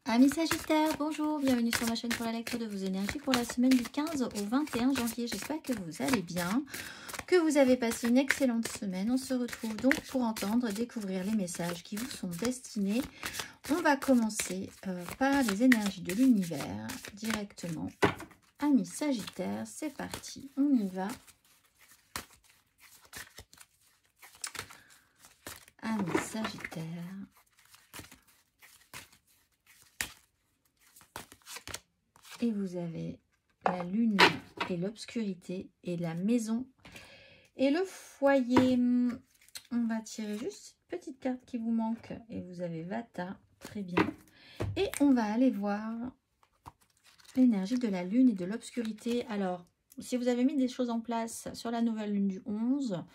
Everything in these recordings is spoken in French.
Amis Sagittaires, bonjour, bienvenue sur ma chaîne pour la lecture de vos énergies pour la semaine du 15 au 21 janvier. J'espère que vous allez bien, que vous avez passé une excellente semaine. On se retrouve donc pour entendre et découvrir les messages qui vous sont destinés. On va commencer par les énergies de l'univers directement. Amis Sagittaires, c'est parti, on y va. Amis Sagittaires. Et vous avez la lune et l'obscurité et la maison et le foyer. On va tirer juste une petite carte qui vous manque et vous avez Vata, très bien. Et on va aller voir l'énergie de la lune et de l'obscurité. Alors, si vous avez mis des choses en place sur la nouvelle lune du 11,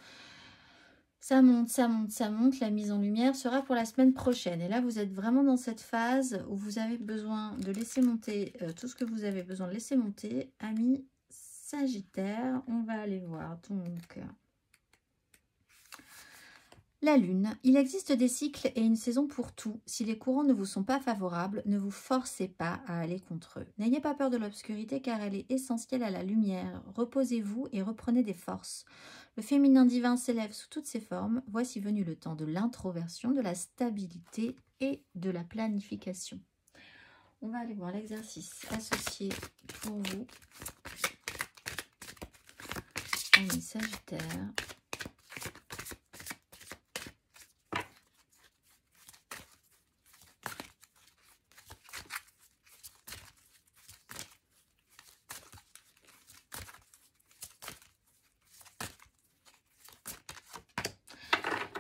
ça monte, ça monte, ça monte. La mise en lumière sera pour la semaine prochaine. Et là, vous êtes vraiment dans cette phase où vous avez besoin de laisser monter tout ce que vous avez besoin de laisser monter. Amis Sagittaire, on va aller voir donc la lune. Il existe des cycles et une saison pour tout. Si les courants ne vous sont pas favorables, ne vous forcez pas à aller contre eux. N'ayez pas peur de l'obscurité car elle est essentielle à la lumière. Reposez-vous et reprenez des forces. Le féminin divin s'élève sous toutes ses formes. Voici venu le temps de l'introversion, de la stabilité et de la planification. On va aller voir l'exercice associé pour vous. Amis Sagittaire.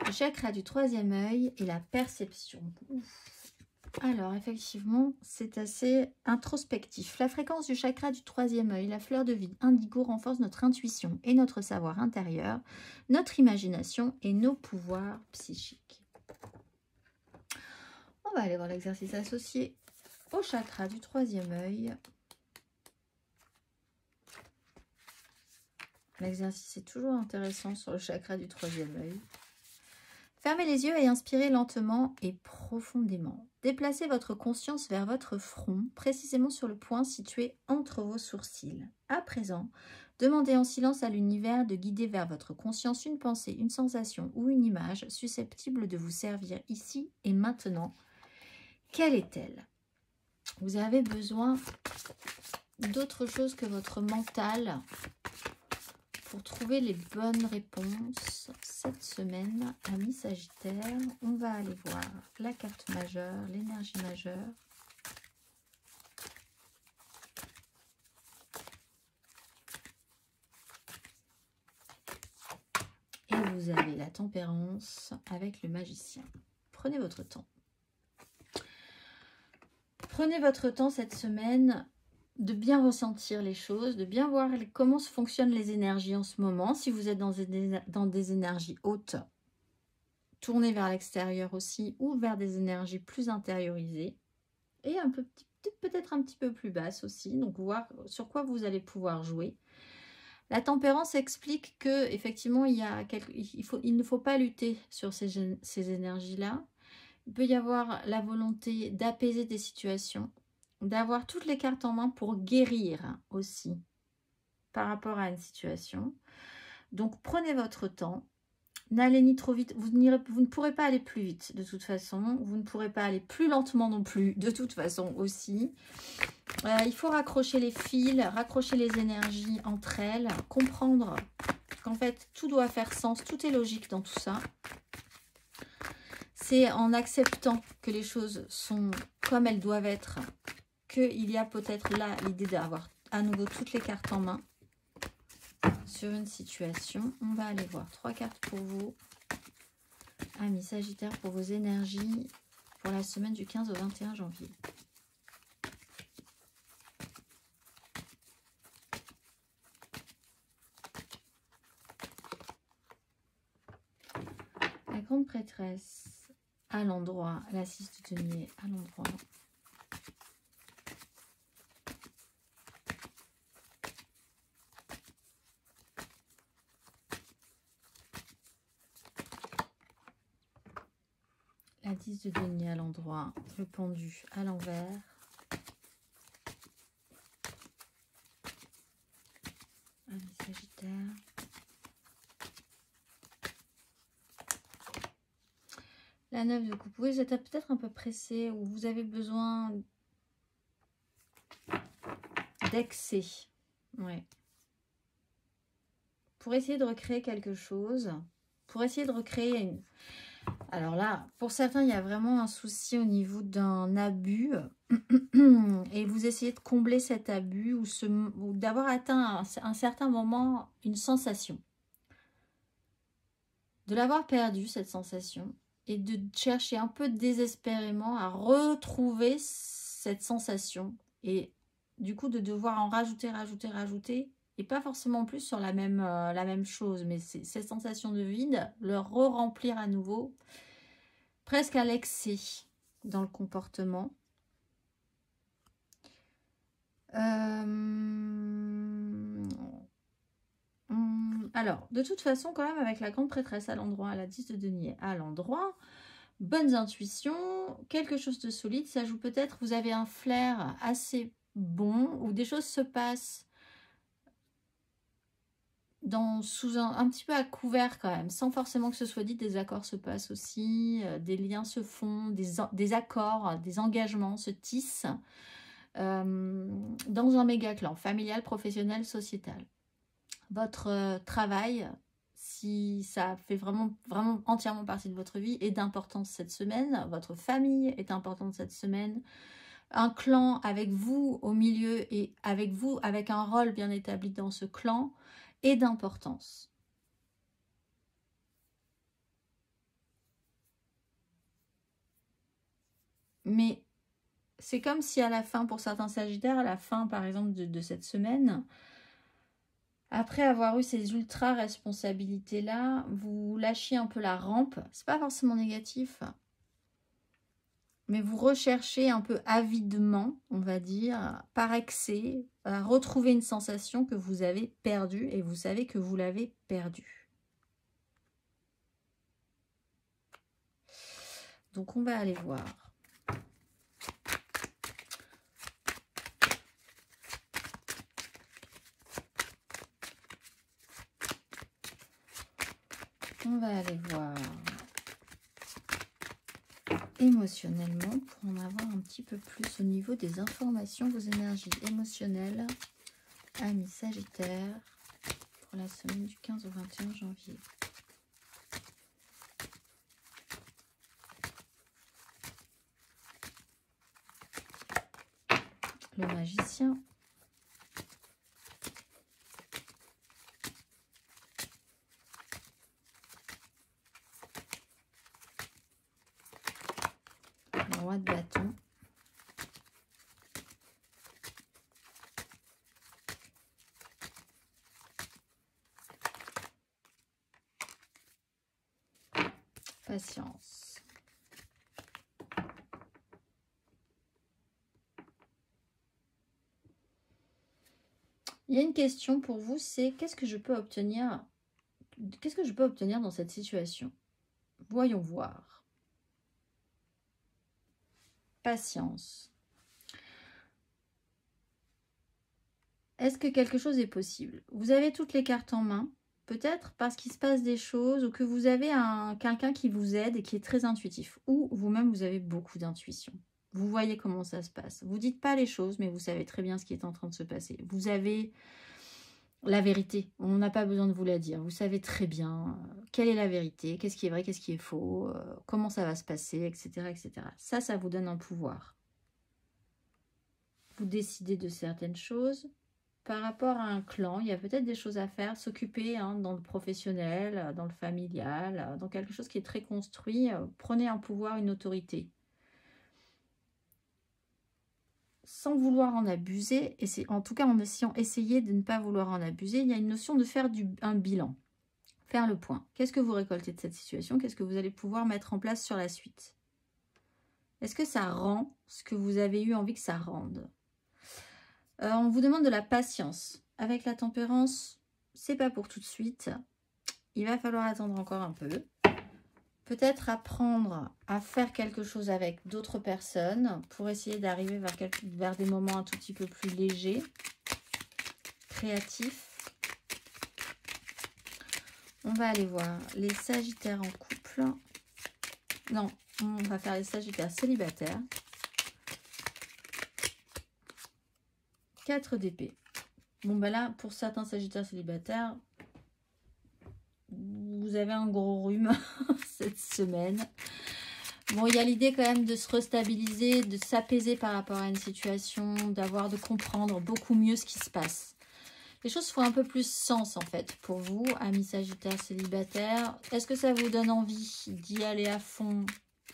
Le chakra du troisième œil et la perception. Ouf. Alors, effectivement, c'est assez introspectif. La fréquence du chakra du troisième œil, la fleur de vie indigo, renforce notre intuition et notre savoir intérieur, notre imagination et nos pouvoirs psychiques. On va aller voir l'exercice associé au chakra du troisième œil. L'exercice est toujours intéressant sur le chakra du troisième œil. Fermez les yeux et inspirez lentement et profondément. Déplacez votre conscience vers votre front, précisément sur le point situé entre vos sourcils. À présent, demandez en silence à l'univers de guider vers votre conscience une pensée, une sensation ou une image susceptible de vous servir ici et maintenant. Quelle est-elle? Vous avez besoin d'autre chose que votre mental pour trouver les bonnes réponses cette semaine, amis Sagittaire. On va aller voir la carte majeure, l'énergie majeure. Et vous avez la tempérance avec le magicien. Prenez votre temps. Prenez votre temps cette semaine de bien ressentir les choses, de bien voir comment fonctionnent les énergies en ce moment. Si vous êtes dans des énergies hautes, tournez vers l'extérieur aussi ou vers des énergies plus intériorisées et peut-être un petit peu plus basses aussi. Donc voir sur quoi vous allez pouvoir jouer. La tempérance explique que effectivement il ne faut pas lutter sur ces énergies-là. Il peut y avoir la volonté d'apaiser des situations, d'avoir toutes les cartes en main pour guérir aussi par rapport à une situation. Donc prenez votre temps, n'allez ni trop vite, vous ne pourrez pas aller plus vite de toute façon, vous ne pourrez pas aller plus lentement non plus de toute façon aussi. Il faut raccrocher les fils, raccrocher les énergies entre elles, comprendre qu'en fait tout doit faire sens, tout est logique dans tout ça. C'est en acceptant que les choses sont comme elles doivent être qu'il y a peut-être là l'idée d'avoir à nouveau toutes les cartes en main sur une situation. On va aller voir 3 cartes pour vous, amis Sagittaire, pour vos énergies pour la semaine du 15 au 21 janvier. La grande prêtresse à l'endroit, la 6 de denier à l'endroit. La 10 de denier à l'endroit, le pendu à l'envers. Allez, Sagittaire. La 9 de coupe. Vous êtes peut-être un peu pressé ou vous avez besoin d'excès. Ouais. Pour essayer de recréer quelque chose. Pour essayer de recréer une... Alors là, pour certains, il y a vraiment un souci au niveau d'un abus. Et vous essayez de combler cet abus ou d'avoir atteint à un certain moment une sensation. De l'avoir perdu, cette sensation. Et de chercher un peu désespérément à retrouver cette sensation. Et du coup, de devoir en rajouter. Et pas forcément plus sur la même chose. Mais cette sensation de vide, le re-remplir à nouveau. Presque à l'excès dans le comportement. Alors, de toute façon, quand même, avec la grande prêtresse à l'endroit, la 10 de denier à l'endroit, bonnes intuitions, quelque chose de solide, ça joue peut-être, vous avez un flair assez bon, où des choses se passent sous un petit peu à couvert quand même, sans forcément que ce soit dit, des accords se passent aussi, des liens se font, des accords, des engagements se tissent dans un méga clan, familial, professionnel, sociétal. Votre travail, si ça fait vraiment entièrement partie de votre vie, est d'importance cette semaine. Votre famille est importante cette semaine. Un clan avec vous au milieu et avec vous, avec un rôle bien établi dans ce clan, est d'importance. Mais c'est comme si à la fin, pour certains sagittaires, à la fin par exemple de cette semaine, après avoir eu ces ultra responsabilités là, vous lâchiez un peu la rampe. C'est pas forcément négatif, mais vous recherchez un peu avidement, on va dire, par excès, à retrouver une sensation que vous avez perdue et vous savez que vous l'avez perdue. Donc on va aller voir. On va aller voir émotionnellement pour en avoir un petit peu plus au niveau des informations, vos énergies émotionnelles, amis Sagittaire, pour la semaine du 15 au 21 janvier. Le magicien. Le roi de bâton. Patience. Il y a une question pour vous, c'est qu'est-ce que je peux obtenir dans cette situation? Voyons voir. Patience. Est-ce que quelque chose est possible? Vous avez toutes les cartes en main, peut-être parce qu'il se passe des choses ou que vous avez quelqu'un qui vous aide et qui est très intuitif. Ou vous-même, vous avez beaucoup d'intuition. Vous voyez comment ça se passe. Vous ne dites pas les choses, mais vous savez très bien ce qui est en train de se passer. Vous avez la vérité. On n'a pas besoin de vous la dire. Vous savez très bien quelle est la vérité, qu'est-ce qui est vrai, qu'est-ce qui est faux, comment ça va se passer, etc., etc. Ça vous donne un pouvoir. Vous décidez de certaines choses. Par rapport à un clan, il y a peut-être des choses à faire, s'occuper dans le professionnel, dans le familial, dans quelque chose qui est très construit. Prenez un pouvoir, une autorité. Sans vouloir en abuser, et c'est en tout cas en essayant de ne pas vouloir en abuser, il y a une notion de faire un bilan, faire le point. Qu'est-ce que vous récoltez de cette situation? Qu'est-ce que vous allez pouvoir mettre en place sur la suite? Est-ce que ça rend ce que vous avez eu envie que ça rende? On vous demande de la patience. Avec la tempérance, c'est pas pour tout de suite. Il va falloir attendre encore un peu. peut-être apprendre à faire quelque chose avec d'autres personnes pour essayer d'arriver vers des moments un tout petit peu plus légers, créatifs. On va aller voir les Sagittaires en couple. Non, on va faire les Sagittaires célibataires. 4 d'épée. Bon, ben là, pour certains Sagittaires célibataires, vous avez un gros rhume cette semaine. Bon, il y a l'idée quand même de se restabiliser, de s'apaiser par rapport à une situation, de comprendre beaucoup mieux ce qui se passe. Les choses font un peu plus sens en fait pour vous, amis Sagittaires célibataires. Est-ce que ça vous donne envie d'y aller à fond?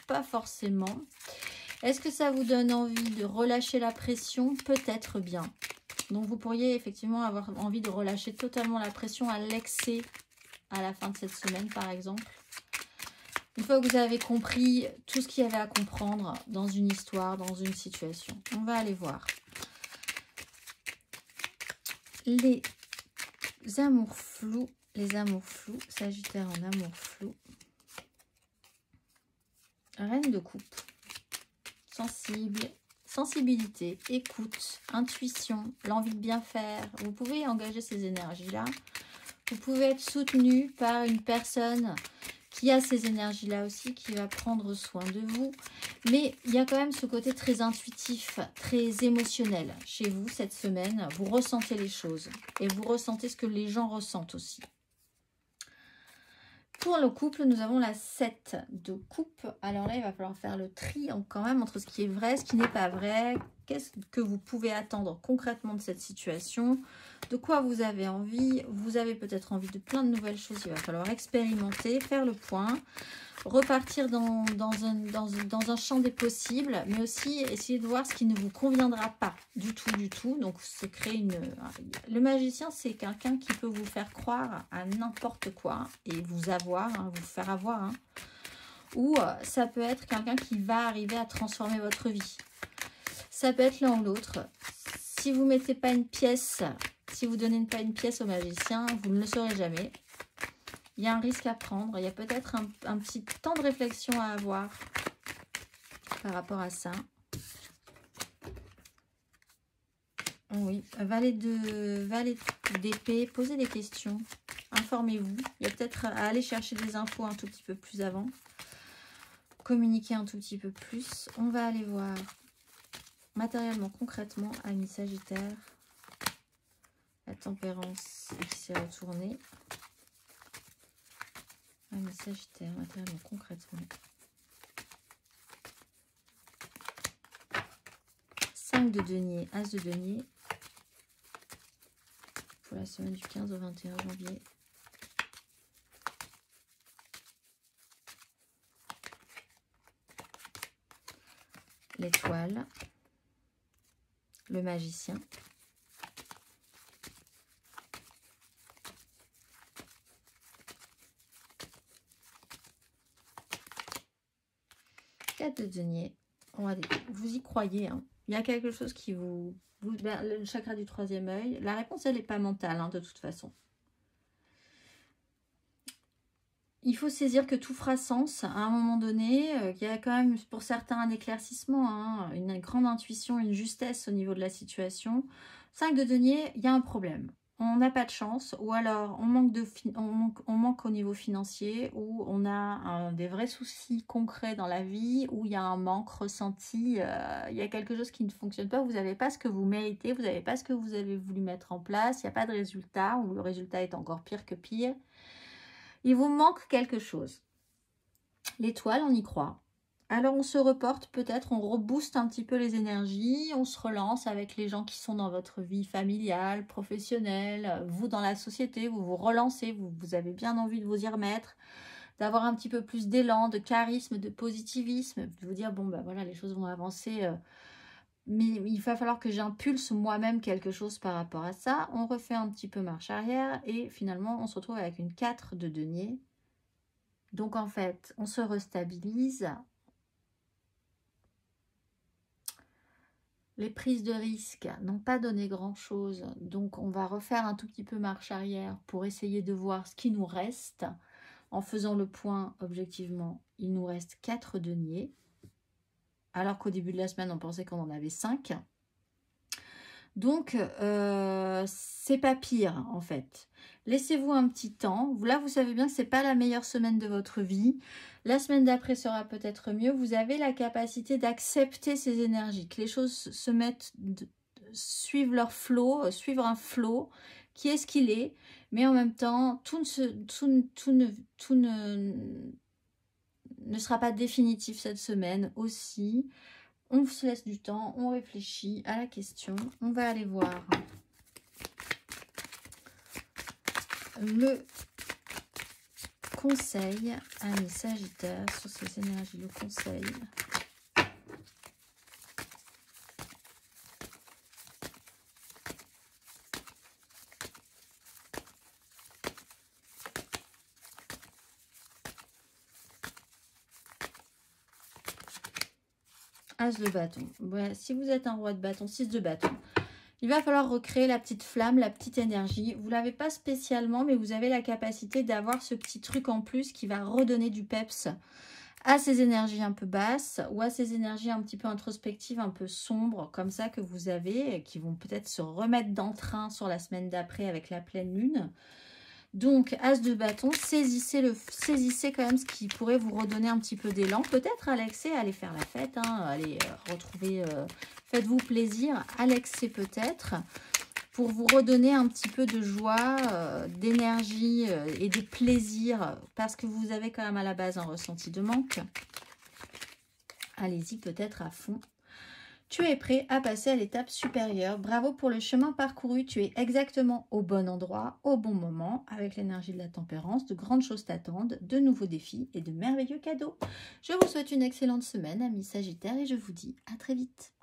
Pas forcément. Est-ce que ça vous donne envie de relâcher la pression? Peut-être bien. Donc vous pourriez effectivement avoir envie de relâcher totalement la pression à l'excès à la fin de cette semaine par exemple. Une fois que vous avez compris tout ce qu'il y avait à comprendre dans une histoire, dans une situation. On va aller voir. Les amours flous, Sagittaire en amour flou. Reine de coupe, sensible, sensibilité, écoute, intuition, l'envie de bien faire. Vous pouvez engager ces énergies-là. Vous pouvez être soutenu par une personne qui a ces énergies-là aussi, qui va prendre soin de vous. Mais il y a quand même ce côté très intuitif, très émotionnel chez vous cette semaine. Vous ressentez les choses et vous ressentez ce que les gens ressentent aussi. Pour le couple, nous avons la 7 de coupe. Alors là, il va falloir faire le tri quand même entre ce qui est vrai, ce qui n'est pas vrai. Qu'est-ce que vous pouvez attendre concrètement de cette situation? De quoi vous avez envie? Vous avez peut-être envie de plein de nouvelles choses. Il va falloir expérimenter, faire le point, repartir dans un champ des possibles, mais aussi essayer de voir ce qui ne vous conviendra pas du tout. Donc, c'est créer une... Le magicien, c'est quelqu'un qui peut vous faire croire à n'importe quoi et vous avoir, vous faire avoir. Ou ça peut être quelqu'un qui va arriver à transformer votre vie. Ça peut être l'un ou l'autre. Si vous mettez pas une pièce, si vous donnez pas une pièce au magicien, vous ne le saurez jamais. Il y a un risque à prendre. Il y a peut-être un petit temps de réflexion à avoir par rapport à ça. Oui, valet d'épée, posez des questions. Informez-vous. Il y a peut-être à aller chercher des infos un tout petit peu plus avant. Communiquer un tout petit peu plus. On va aller voir matériellement, concrètement, amis Sagittaire. La tempérance qui s'est retournée. Amis Sagittaire, matériellement, concrètement. 5 de denier, as de denier. Pour la semaine du 15 au 21 janvier. L'étoile. Le magicien. De denier. Vous y croyez, hein. Il y a quelque chose qui vous le chakra du troisième œil. La réponse, elle n'est pas mentale, hein, de toute façon. Il faut saisir que tout fera sens à un moment donné. Il y a quand même pour certains un éclaircissement, hein, une grande intuition, une justesse au niveau de la situation. 5 de denier, il y a un problème. On n'a pas de chance, ou alors on manque au niveau financier, ou on a des vrais soucis concrets dans la vie, où il y a un manque ressenti, il y a quelque chose qui ne fonctionne pas, vous n'avez pas ce que vous méritez, vous n'avez pas ce que vous avez voulu mettre en place, il n'y a pas de résultat, ou le résultat est encore pire que pire. Il vous manque quelque chose. L'étoile, on y croit. Alors on se reporte peut-être, on rebooste un petit peu les énergies, on se relance avec les gens qui sont dans votre vie familiale, professionnelle, vous dans la société, vous vous relancez, vous avez bien envie de vous y remettre, d'avoir un petit peu plus d'élan, de charisme, de positivisme, de vous dire bon ben voilà, les choses vont avancer, mais il va falloir que j'impulse moi-même quelque chose par rapport à ça. On refait un petit peu marche arrière et finalement on se retrouve avec une 4 de denier. Donc en fait, on se restabilise. Les prises de risque n'ont pas donné grand-chose, donc on va refaire un tout petit peu marche arrière pour essayer de voir ce qui nous reste. En faisant le point, objectivement, il nous reste 4 deniers. Alors qu'au début de la semaine, on pensait qu'on en avait 5. Donc, c'est pas pire, en fait. Laissez-vous un petit temps. Là, vous savez bien que ce n'est pas la meilleure semaine de votre vie. La semaine d'après sera peut-être mieux. Vous avez la capacité d'accepter ces énergies, que les choses se mettent, suivent leur flot, suivre un flot qui est ce qu'il est. Mais en même temps, tout ne sera pas définitif cette semaine aussi. On se laisse du temps, on réfléchit à la question. On va aller voir le conseil à mes Sagittaires sur ces énergies. Le conseil. As de bâton. Ouais, si vous êtes un roi de bâton, 6 de bâton. Il va falloir recréer la petite flamme, la petite énergie. Vous ne l'avez pas spécialement, mais vous avez la capacité d'avoir ce petit truc en plus qui va redonner du peps à ces énergies un peu basses ou à ces énergies un petit peu introspectives, un peu sombres, comme ça que vous avez, qui vont peut-être se remettre d'entrain sur la semaine d'après avec la pleine lune. Donc, As de bâton, saisissez quand même ce qui pourrait vous redonner un petit peu d'élan. Peut-être à l'excès, allez faire la fête, hein, allez retrouver, faites-vous plaisir. À l'excès peut-être, pour vous redonner un petit peu de joie, d'énergie et de plaisir, parce que vous avez quand même à la base un ressenti de manque. Allez-y peut-être à fond. Tu es prêt à passer à l'étape supérieure. Bravo pour le chemin parcouru. Tu es exactement au bon endroit, au bon moment, avec l'énergie de la tempérance. De grandes choses t'attendent, de nouveaux défis et de merveilleux cadeaux. Je vous souhaite une excellente semaine, amis Sagittaires, et je vous dis à très vite.